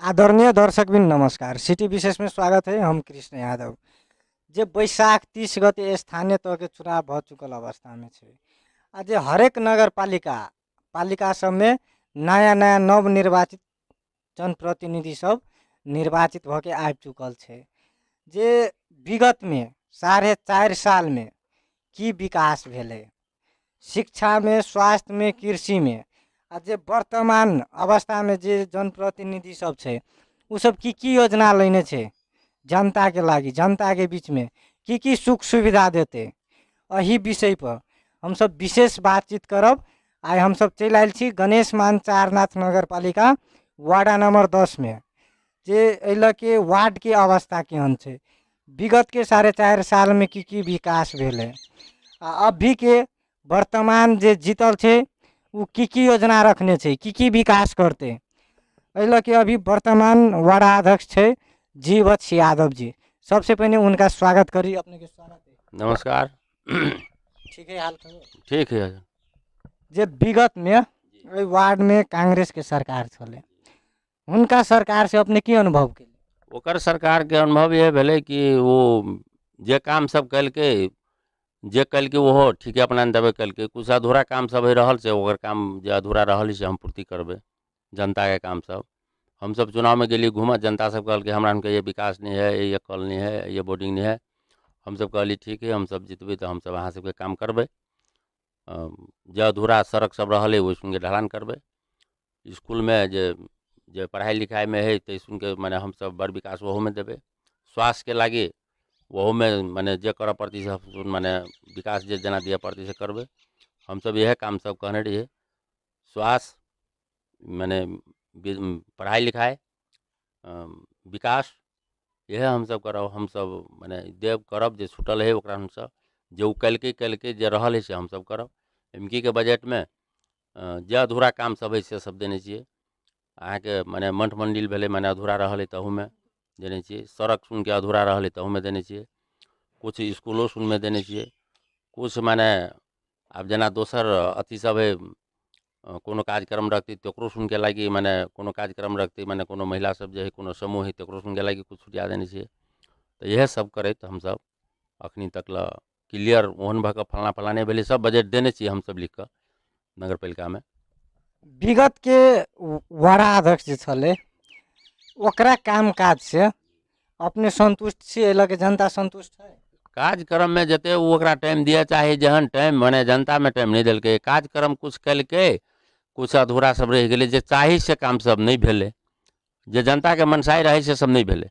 आदरणीय दर्शकबिन नमस्कार। सिटी विशेष में स्वागत है। हम कृष्ण यादव। जे बैशाख 30 गते स्थानीय तह के चुनाव भ चुकल अवस्था में छे। आज हरेक नगर पालिका सब में नया नया नवनिर्वाचित जनप्रतिनिधि सब निर्वाचित भके आबि चुकल छे। जे विगत में 4.5 साल में की विकास भेले, शिक्षा में, स्वास्थ्य में, कृषि में, आ जे वर्तमान अवस्था में जे जनप्रतिनिधि सब छे उ सब की योजना लेने छे जनता के लागी, जनता के बीच में की सुख सुविधा देते, यही विषय पर हम सब विशेष बातचीत करब। आइ हम सब चल आयल छी गणेश मान चारनाथ नगर पालिका वार्ड नंबर 10 में। जे अल के वार्ड के अवस्था केहन छे, विगत के 4.5 साल में की विकास भेले, आ अभी के वर्तमान जे जीतल छे वो की योजना रखने छे, की विकास करते। अल के अभी वर्तमान वार्डाध्यक्ष छे जीवत्स यादव जी। सबसे पहले उनका स्वागत करी। अपने के स्वागत है। नमस्कार। ठीक है, हाल खबर? ठीक है। जे विगत में वार्ड में कांग्रेस के सरकार चले, उनका सरकार से अपने की अनुभव के? ओकर सरकार के अनुभव ये भेले कि वो जे काम सब कल के जे कल के वो ठीक है अपना देवे कल के, कुछ अधूरा काम सब रहल से ओकर काम जे अधूरा रहल से हम पूर्ति करबे। जनता के काम सब हम सब चुनाव में गेली घूम, जनता सब कहल के हमरा उनके ये विकास नहीं है, ये कॉल नहीं है, ये बोर्डिंग नहीं है। हम सब कहली ठीक है, हम सब जितबे तो हम सब अहाँ सबके काम करबे। जे अधूरा सड़क सब रहले वो सुन के ढलान करबे। स्कूल में जे पढ़ाई लिखाई में है तो सुन के मैंने हम सब बड़ विकास वह में देवे। स्वास्थ्य के लागे वह में मैंने जे कर पड़ती से मैंने विकास जे जना दिए पड़ती से करबे। हम सब यह काम सब कहने रहिए। स्वास्थ्य मैंने पढ़ाई लिखाई विकास यह हम सब करब। हम सब मैंने देव करब जे छूटल है ओकरा हम सब जो कल के जे रहल है से हम सब करब। एमकी के बजट में जे अधूरा काम सब है से सब देने चाहिए। अहाँ के मैंने मठ मंदिर भेले मैंने अधूरा रहल है तहू में देने चाहिए। सड़क सुन के अधूरा रहल है तहू में देने चाहिए। कुछ स्कूलों सुन में देने चाहिए। कुछ मैंने अब जना दोसर अथी सब है कोनो कार्यक्रम रखती तकरो सुन के लगी मैंने कोनो कार्यक्रम रखती मैंने कोनो महिला सब जो है कोनो समूह है तकरो सुन के लगी कुछ छुटिया देने चाहिए। तो यह सब करे तो हम सब अखनी तक ला क्लियर ओहन भक फलाना फलाने भेले सब बजट देने चाहिए हम सब लिख कर नगर पालिका में। विगत के वार्डाध्यक्ष जे छले ओकरा काम काज से अपने संतुष्ट छी? अल के जनता संतुष्ट है? कार्यक्रम में जते ओकरा टाइम दिया चाहे जहन टाइम मैंने जनता में टाइम नहीं दिल के। कार्यक्रम कुछ कल के कुछ अधूरा सब रह गए, जे चाही से काम सब नहीं भेले, जे जनता के मनसाई रहे से सब नहीं भेले।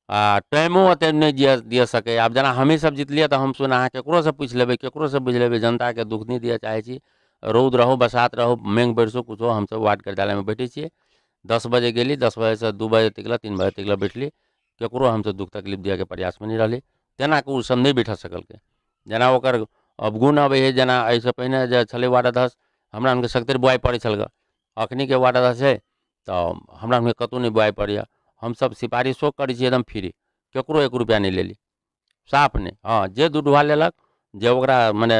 टाइमो ओते नहीं दिए सके। अब जना हमें सब जीतलिए तो हम सुन अहाँ केकरो से पूछ लेबे, केकरो से बुझ लेबे। जनता के दुख नहीं दिए चाहे छी। रौद रहो बसात रहो मेघ बरसो कुछो हम सब वार्ड कार्यालय में बैठे छे। 10 बजे गेली, 10 बजे से 2 बजे तक 3 बजे तक बैठली। केकरो हम सब दुख तकलीफ दिए के प्रयास में नहीं रही। तेना के सब नहीं बैठ सकल के। जना ओकर अवगुण अब है जना ऐसे पहले जे छले वार्डाध्यक्ष हमरा उनके सख्तर बुआई पड़े छल। अखनी के वार्डाध्यक्ष है तो हमरा उनके कतौ नहीं बुआई पड़े। हम सब सिफारिशो करी एकदम फ्री, केकरो 1 रुपया नहीं लेली, साफ नहीं। हाँ जे दूध उठा लेलक जे ओकरा मने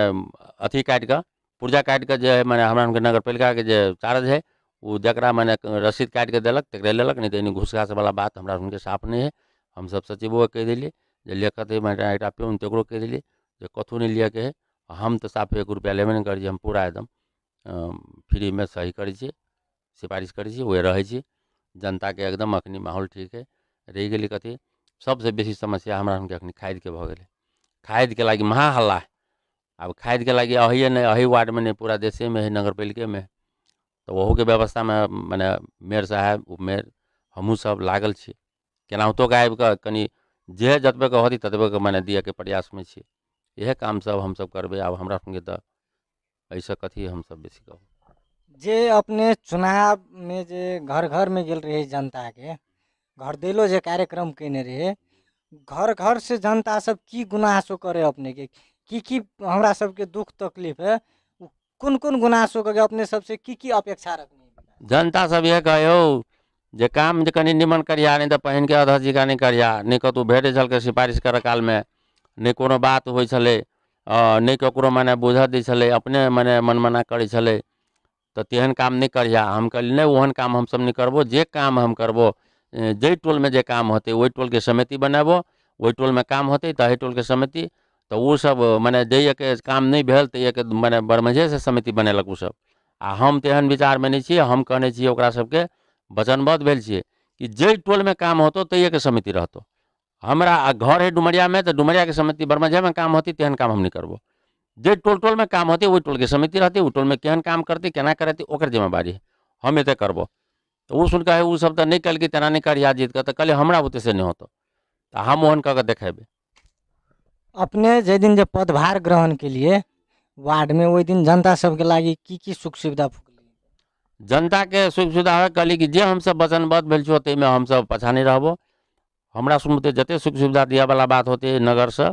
अथी काट के पुर्जा काट के जे मैंने हमरा उनके नगर पालिका के जे चार्ज है वो जरा मैंने रसीद काट के देलक तक लेलक। नहीं तो घूस घास वाला बात हमरा उनके साफ नहीं है। हम सब सचिवो कह दिली जे लेखत है मैंने एक प्योन तकरो कह दिली जे कथू नहीं लिया के है। हम तो साफ 1 रुपया लेबे नहीं करी। हम पूरा एकदम फ्री में सही करी छी, सिफारिश करी छी, वही रहे छी। जनता के एकदम अखनी माहौल ठीक है। रह गई कथी सबसे बेसी समस्या हमरा उनके अखनी खाद के भ गए। खाद के लगी महा हल्ला है। अब खाद के लगी अहिए नहीं, अही वार्ड में नहीं पूरा देशे में है, नगर पालिका में। तो वहू के व्यवस्था में मैंने मेयर साहब उपमेयर हमू सब लागल छी। केनाहुतो के आबि के कनी जे जतबे के होती ततबे के मैंने दिए के प्रयास में छी। यह काम सब हम सब करबे। अब हमरा संगे तो ऐसा कथी हम सब बेसी कहू। जे अपने चुनाव में जे घर घर में गेल रहे, जनता के घर दिलो जे कार्यक्रम केने रहे, घर घर से जनता सब की गुनासो करे अपने के की हमरा सबके दुख तकलीफ है, कौन कौन गुनासो के अपने सबसे की अपेक्षा रखनी? जनता सब ये कहो जे काम जे कनी निमन करिया, नहीं तो पहन के अध्यक्ष जी का नहीं करिया, नहीं कतू भेटे छल के सिफारिश कर काल में नहीं कोनो बात होइ छले, नहीं ककरो मैंने बुझ दी छले, अपने मैंने मनमना करी छले। तो तेहन काम नहीं करिया। हम कहली नहीं ओहन काम हम सब नहीं करबो, जे काम हम करबो जे टोल में जे काम होते वही टोल के समिति बनाबो, वही टोल में काम होते तो टोल के समिति, तो वो सब मने जे के काम नहीं भेल तो एक मने बरमझे से समिति बनेलक उ सब। आ हम तेहन विचार में नहीं छियै, हम कहने छियै ओकरा सबके वचनबद्ध भेल छियै कि जे टोल में काम होतो तैये के समिति रहतो। हमरा घर है डुमरिया में, तो डुमरिया के समिति बरमझे में काम होती तेहन काम हम नहीं करबो। जे टोल टोल में काम होती वही टोल के समिति रहती, वो टोल में केहन काम करती केना करती ओकर जिम्मेवारी है, हम एते करबो। तो वो सुन के वो सब तो नहीं कल की तेना नहीं करिया जीत के, तो कहले हमरा ओते से नहीं होतो, तो हम ओहन कह के देखेबे। अपने जे दिन जे पदभार ग्रहण के लिए वार्ड में वही दिन जनता सबके लागी की सुख सुविधा फुकली? जनता के सुख सुविधा है कहली कि जे हम सब वचनबद्ध भेल छो ताहिमे हम सब पाछा नहीं रहबो। हमरा सुनते जते सुख सुविधा दिया वाला बात होते नगर से,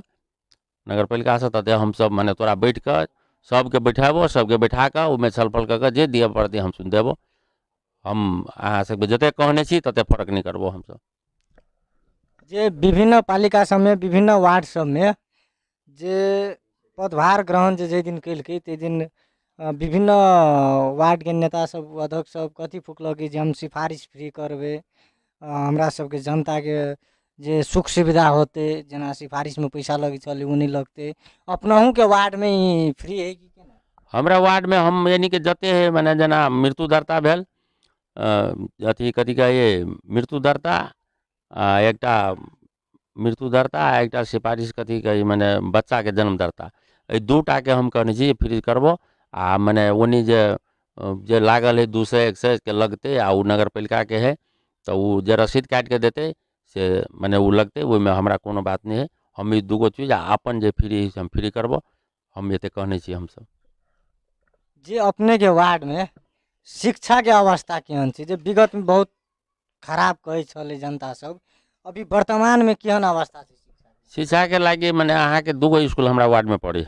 नगर पालिका से, तते हम सब माने तोरा बैठ कर सबके बैठाबो, सबके बैठा कर उमे छलफल कर जे दिए पड़ते हम सुन देबो। हम अहाँ सबके जते कहने छी तते फर्क नहीं करबो। हम सब जे विभिन्न पालिका सब में विभिन्न वार्ड सब में जे पदभार ग्रहण जे दिन कैलकै ते दिन विभिन्न वार्ड के नेता सब अध्यक्ष सब कथी फुकलक कि जे हम सिफारिश फ्री करबे, हमरा सबके जनता के जे सुख सुविधा होते जना सिफारिश में पैसा लगे चले वो नहीं लगते। अपनहु के वार्ड में ही फ्री है कि केना? हमरा वार्ड में हम यानी कि जते है माने जना मृत्यु दरता भेल, अथी कथी कहे मृत्यु दरता, एकटा मृत्यु दरता आ एकटा सिफारिश कथी कही माने बच्चा के जन्म दरता, ए दूटा के हम कहने छी फ्री करबो। आ माने ओनी जे लागल है 200-100 के लगते आ उ नगर पालिका के है तो उ जे रसीद काट के देते से माने उ लगते, ओहि में हमरा कोनो बात नहीं है। हम ई दूगो चीज अपन जे फ्री हम फ्री करबो, हम एते कहने छी। हम सब जे अपने के वार्ड में शिक्षा के अवस्था केहन छै? जे विगत में बहुत खराब कहे छले जनता सब, अभी वर्तमान में केहन अवस्था छै शिक्षा के लागी माने अहाँ के दूगो स्कूल हमरा वार्ड में पढ़े,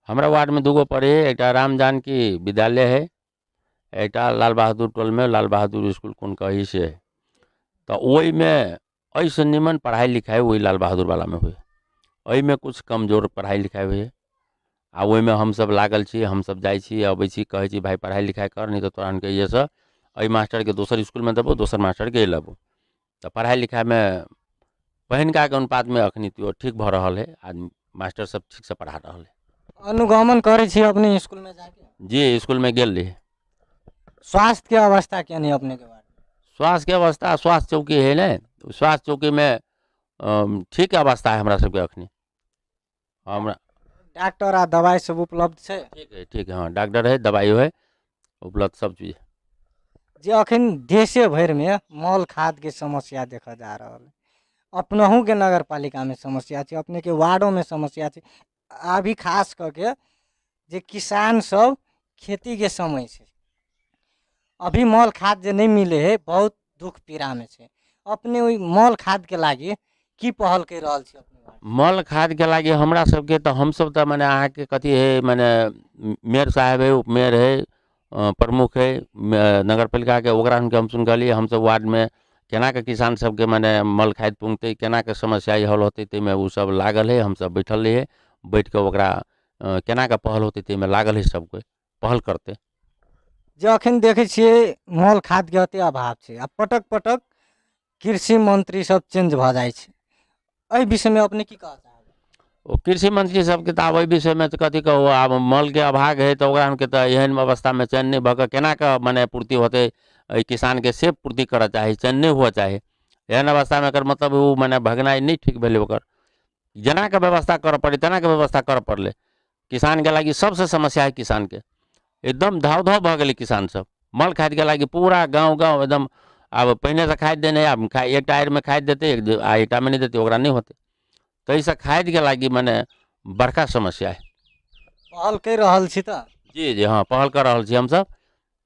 हमरा वार्ड में दूगो पढ़े, एकटा राम जानकी विद्यालय है, एकटा लाल बहादुर टोल में लाल बहादुर स्कूल कौन कही से है। तो वही में ऐसे निमन पढ़ाई लिखाई वही लाल बहादुर वाला में हुए, वही में कुछ कमजोर पढ़ाई लिखाई हुए। आ वही में हम सब लागल छी, हम सब जाई छी अबै छी कहे छी भाई पढ़ाई लिखाई कर, नहीं तो तोरा के ये से अई मास्टर के दोसर स्कूल में देबो, दोसर मास्टर के लेबो। तो पढ़ाई लिखाई में पहिनका के अनुपात में अखनी तो ठीक भ रहल है, आदमी मास्टर सब ठीक से पढ़ा रहल है। अनुगमन करे छी अपने स्कूल में जाके? जी स्कूल में गेल रही। स्वास्थ्य के अवस्था केहन है अपने के वार्ड? स्वास्थ्य के अवस्था, स्वास्थ्य चौकी है ना, स्वास्थ्य चौकी में ठीक अवस्था है हमरा सबके अखनी। हमरा डॉक्टर आ दवाई सब उपलब्ध छै? ठीक है, हाँ डॉक्टर है, दवाई है उपलब्ध, सब चीज। जे अखन देशे भर में मॉल खाद के समस्या देखा जा रहा है, अपनहु के नगर पालिका में समस्या छै, अपने के वार्डो में समस्या छै। अभी खास करके जे किसान सब खेती के समय छै, अभी मॉल खाद जे नहीं मिले है बहुत दुख पीड़ा में छै। अपने वही मॉल खाद के लागी की पहल कर रहल छी अपने वार्ड? मॉल खाद के लागी हमरा सबके तो हम सब तो माने अहाँ के कथी है माने मेयर साहब है, उपमेयर है, प्रमुख है नगर पालिका के, ओकरा हम सुन गली हम सब वार्ड में केना के किसान सबके माने मल खाद पुंगते, केना के समस्या हल होते ते में उ सब लागल है। हम सब बैठल रहे, बैठ के ओकरा केना के पहल होते ते में लागल है, सब कोई पहल करते। जे अखन देखे छिए मॉल खाद के अते अभाव छै, आ पटक पटक कृषि मंत्री सब चेंज भ जाय छै, एहि विषय में अपने की कहता है? ओ कृषि मंत्री सबके तो आब एहि विषय में तो कथी कहू, आब मल के अभाव है तो ओकरा के तो एहन अवस्था में चयन नहीं भऽ केना के माने पूर्ति होते, किसान के से पूर्ति करऽ चाही, चयन नहीं हुआ चाहे। एहन अवस्था में एकर मतलब वो माने भगनाई नहीं ठीक भेलै, ओकर जना के व्यवस्था करऽ पड़े तना के व्यवस्था करऽ पड़ले। किसान के लागी सबसे समस्या है, किसान के एकदम धाव धाव भऽ गेलै किसान सब मल खाद के लागी, पूरा गाँव गाँव एकदम। अब पहले से खाद देने, अब एक टायर में खाद देते एक में नहीं देते, ओकरा नहीं होते, तो ऐसा खाद के लागी माने बड़का समस्या है। पहल कर रहल छी त? जी जी हाँ, पहल कर रहल छी। हम सब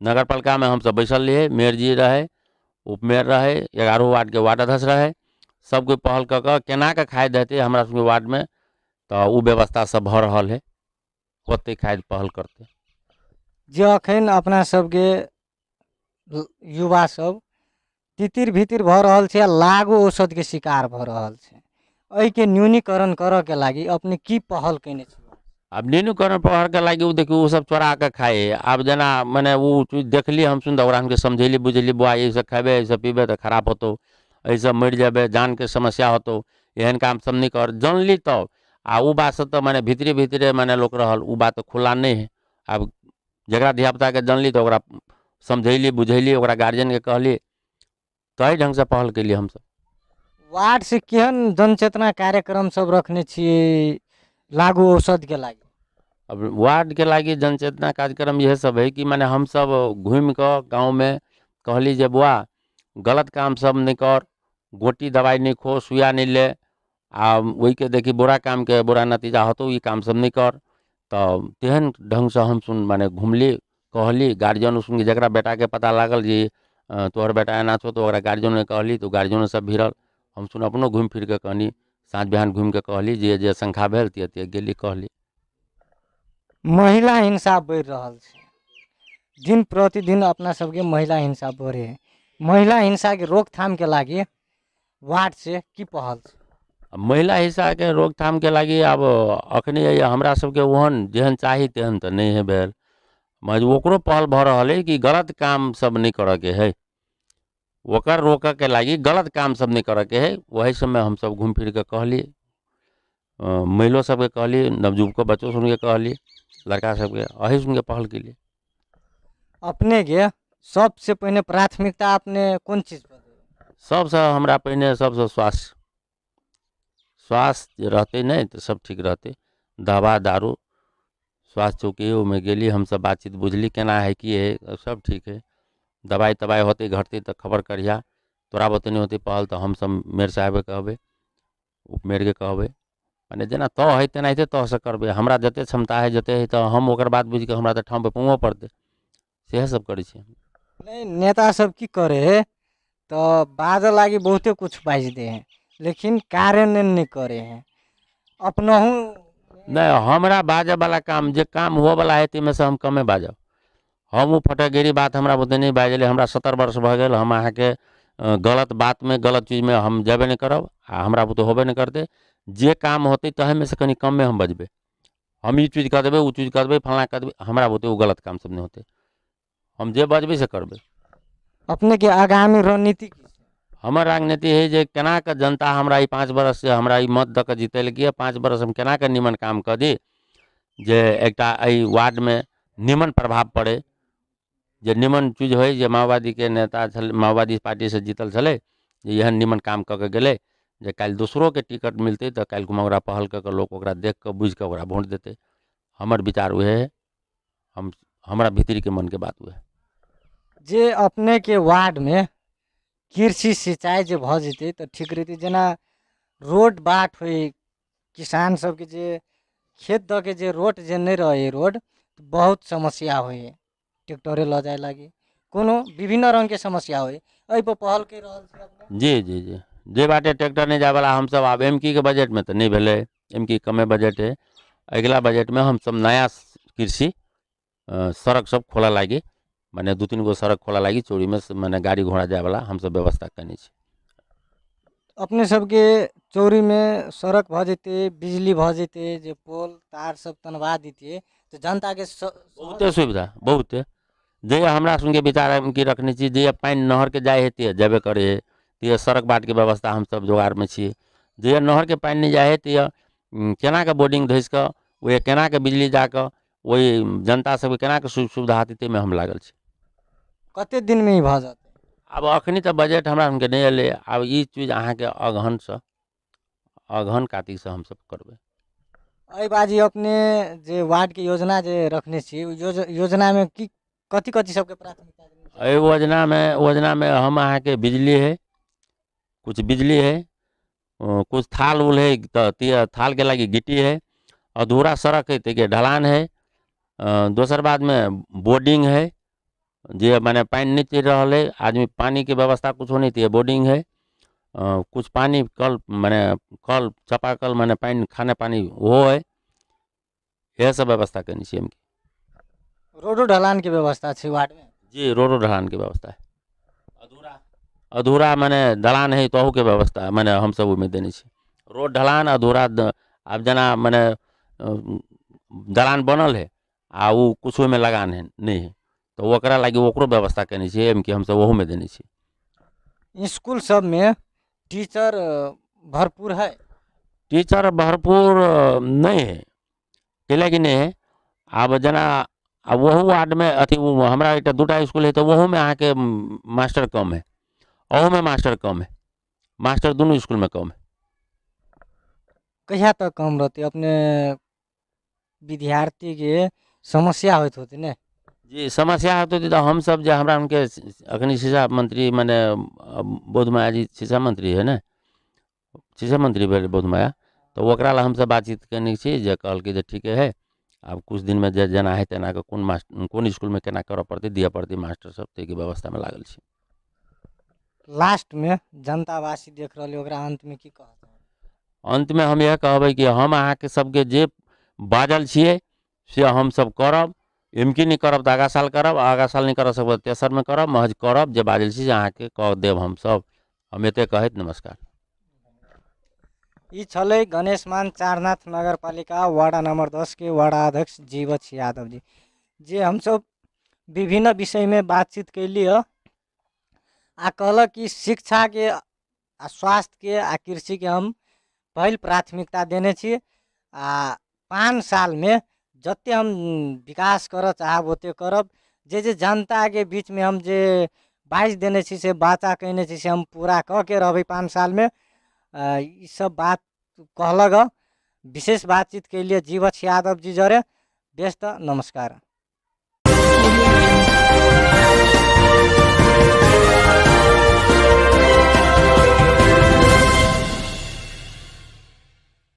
नगर पालिका में हम सब बैसल रहे, मेयर जी रहे, उपमेयर रहे, 11 वार्ड के वार्ड अध्यक्ष रहे, सब कोई पहल कर केना के खाद देते हमरा सबके वार्ड में, तो उ व्यवस्था सब भ रहल है, होते खाद पहल करते। जे अखन अपना सबके युवा सब तितिर भीतिर भ रहल छै, लागू औषध के शिकार भ रहल छै, एहि के न्यूनीकरण करऽ के लागी अपने की पहल केने छी? अब न्यूनीकरण पहर के लागी उ देखियो उ सब चोरा के खाए। अब जना मने उ चीज देखली हम सुन ओकरा हमके समझेली बुझेली बुआ ये सब खाबे ये सब पीबे तो खराब होतो, ये सब मर जाबे, जान के समस्या होतो, एहन काम सब नहीं कर जानली तो आ उ बात से तो मने भीतरे भीतरे मने लोग रहल, उ बात तो खुला नहीं है। अब जगह धियापुता के जानली तो ओकरा समझैली बुझैली, ओकरा गार्जियन के कहली, तो एहि ढंग से पहल कैली हम सब। वार्ड से केहन जनचेतना कार्यक्रम सब रखने छिए लागू औषध के लागी? अब वार्ड के लागी जनचेतना कार्यक्रम यह सब है कि माने हम सब घूम कर गाँव में कहली जे बुआ गलत काम सब नहीं कर, गोटी दवाई नहीं खो, सुइया नहीं ले, आ वही के देखी बुरा काम के बुरा नतीजा होतो, ये काम सब नहीं कर। तो तेहन ढंग से हम सुन माने घूमली कहली गार्जियन सुन जरा बेटा के पता लागल जी तोहर बेटा एना छो, तो ओकरा गार्जियन ने कहली तो गार्जियन सब भिड़ल। हम सुन अपनो घूम फिर के कहनी, साँझ बिहान घूम के कहली जे शंखा भेल तिये गेली कहली। महिला हिंसा बढ़ रहल छै, दिन प्रतिदिन अपना सबके महिला हिंसा बढ़े है। महिला हिंसा के रोकथाम के लागी वार्ड से की पहल छै? महिला हिंसा के रोकथाम के लागी अब अखनी हमरा सबके ओहन जेहन चाही तेहन तो नहीं है भेल, मगर ओकरो पहल भ रहल है कि गलत काम सब नहीं करे के है, ओकर रोके के लागी गलत काम सब नहीं करे के है। वही समय हम सब घूम फिर के कहली, महिलो सबके कहली, नवजुवको बच्चों सुन के कहली, लड़का सबके अही सुन के पहल के लिए। अपने के सबसे पहले प्राथमिकता अपने कौन चीज पर देबै? सबसे हमरा पहले सबसे स्वास्थ्य, स्वास्थ्य रहते नहीं तो सब ठीक रहते। दवा दारू स्वास्थ्य चौकी में गेली, हम सब बातचीत बुझली केना है कि है, सब ठीक है। दवाई तवाई होते घटते तो खबर करिया, तोरा बते नहीं होती पहल तो हम सब मेयर साहब के कहबे, उपमेयर के कहबे, माने जेना तो है तेना तो से करबे। हमरा जते क्षमता है जते है तो हम ओकर बात बुझ के हमरा तो ठाम पे पहुँचो पड़ते, से सब करे छी। नहीं नेता सब की करे है तो बाजे लागी बहुते कुछ बाज दे हैं, लेकिन कार्यान्वयन नहीं करे हैं। अपनहु नहीं हमरा बाजे वाला काम जे काम हुआ वाला है तिमे से हम कमे बाजब। हम वो फटेगिरी बात हमरा बुते नहीं बाजले, हमरा 70 वर्ष भ गेल, हम अहाँ के गलत बात में गलत चीज में हम जेबे नहीं करब, आ हमरा बुते होबे नहीं करते। जे काम होते तहे में से कनी कम में हम बजबे, हम ई चीज कर देबे उ चीज कर देबे फलाना कर देबे, हमरा बुते वो गलत काम सब नहीं होते, हम जे बजबे से करबे। अपने के आगामी रणनीति की छै? हमर राजनीति है जे केना के जनता हमरा ई 5 बरस से हमरा ई मत द के जीतल के 5 बरस हम केना के निमन काम कर दी, जे एकटा एहि वार्ड में निमन प्रभाव पड़े, जे निमन चीज हो, जे माओवादी के नेता छल, माओवादी पार्टी से जीतल छले, जे एहन निमन काम क के गेले, जे काल दूसरों के टिकट मिलते तो काल ओकरा पहल क के लोग ओकरा देख के बुझ के ओकरा वोट देते। हमर विचार उहे है, हम हमरा भीतरी के मन के बात उहे है। जे अपने के वार्ड में कृषि सिंचाई जे भ जेते तो ठीक रहते, जना रोड बाट हो, किसान सब के जे खेत द के जे रोड जे नहीं रहे रोड तो बहुत समस्या हो, ट्रैक्टरे ल जाए लागी कोनो विभिन्न रंग के समस्या हो, एहि पर पहल कर रहल छै अपने? जी जी जी, जे बाटे ट्रैक्टर नहीं जाए वाला हम सब आब एमकी के बजट में तो नहीं भेले, एमकी कमे बजट है। अगला बजट में हम सब नया कृषि सड़क सब खोला लागी, माने 2-3 गो सड़क खोला लागी, चोरी में माने गाड़ी घोड़ा जाए वाला हम सब व्यवस्था करने छी। अपने सबके चौरी में सड़क भ जेते, बिजली भ जेते, जे पोल तार सब तनवा दीते तो जनता के बहुते सुविधा बहुते, जे हमरा सुन के विचार की रखने छी, जे पानी नहर के जाए है जेबे करे है, ते सड़क बाट के व्यवस्था हम सब जोगाड़ में छी। जे नहर के पानी नहीं जाए है ते केना के बोर्डिंग धस के वो केना के बिजली जाके वही जनता सब के केना के सुविधा होती में हम लागल छी। कते दिन में ही भ जाते? अब अखनी तो बजट हमरा हमके नहीं अले, अब ई चीज अहाँ के अगहन से अगहन कार्तिक से हम सब करबे। अई बाजी अपने जे वार्ड के योजना जे रखने छी, योजना में की कथी कथी सबके प्राथमिकता देने छी? एहि योजना में हम अहाँ के बिजली है, कुछ बिजली है, कुछ थाल उल है तो थाल के लगी गिट्टी है, अधूरा सड़क है तो ढलान है, दोसर बाद में बोर्डिंग है, जे माने पानी नहीं चल रहा है, आदमी पानी की व्यवस्था कुछ नहीं थी, बोर्डिंग है, कुछ पानी कल माने कल चापाकल माने पानी खाने पानी वो है, यह सब व्यवस्था करनी चाहिए। रोडो ढलान की व्यवस्था है वार्ड में? जी रोडो ढलान की व्यवस्था है, अधूरा माने ढलान है तो के व्यवस्था माने हम सब में देने छी। रोड ढलान अधूरा अब जना माने दलान बनल है आ वो कुछ में लगान है नहीं है, तो ओकरा लागी ओकरो व्यवस्था करनी चाहिए एम कि हम सब ओहू में देनी चाहिए। स्कूल सब में टीचर भरपूर है। टीचर भरपूर नहीं है, कैला कि नहीं है। अब जना अब वहू वार्ड में अथी वो हमरा एक दूटा स्कूल है तो वहू में अहाँ के मास्टर कम है, अहू में मास्टर कम है, मास्टर दोनों स्कूल में कम है। कहिया तक कम रहती अपने विद्यार्थी के समस्या होत होती ने। जी समस्या होती थी तो हम सब जो हमरा उनके अखनी शिक्षा मंत्री माने बोधमाया जी शिक्षा मंत्री है ना, शिक्षा मंत्री भेल बोधमाया, तो ओकरा ला हम सब बातचीत करने छी जे कहल कि जे ठीक है अब कुछ दिन में जे जना है तेना के कौन स्कूल में केना करऽ पड़तै दिअ पड़तै मास्टर सब ते के व्यवस्था में लागल छी। लास्ट में जनतावासी देख रहे ओकरा अंत में की कहत। अंत में हम यह कहबै कि हम अहाँ के सबके जे बाजल छियै से हम सब करब, एमकी नहीं करब तो आगा साल करब, आगा साल नहीं कर सकब तेसर में करब, महज करब जे बाजल छी अहाँ के कह देब हम सब। हम एते कहैत नमस्कार। ई छलै गणेश मान चारनाथ नगर पालिका वार्ड नंबर 10 के वार्ड अध्यक्ष जीवछ यादव जी, जे हम सब विभिन्न विषय में बातचीत कैली है आ कहलक कि शिक्षा के आ स्वास्थ्य के आ कृषि के हम पहल प्राथमिकता देने छी आ 5 साल में जते हम विकास कर चाहब ओते करब। जे जनता के बीच में हम जे बाइज देने छी से बाचा कहने छी से हम पूरा कह के रहबै 5 साल में। ई सब बात कहलक विशेष बातचीत के लिए जीवछ यादव जी जरे। व्यस्त नमस्कार।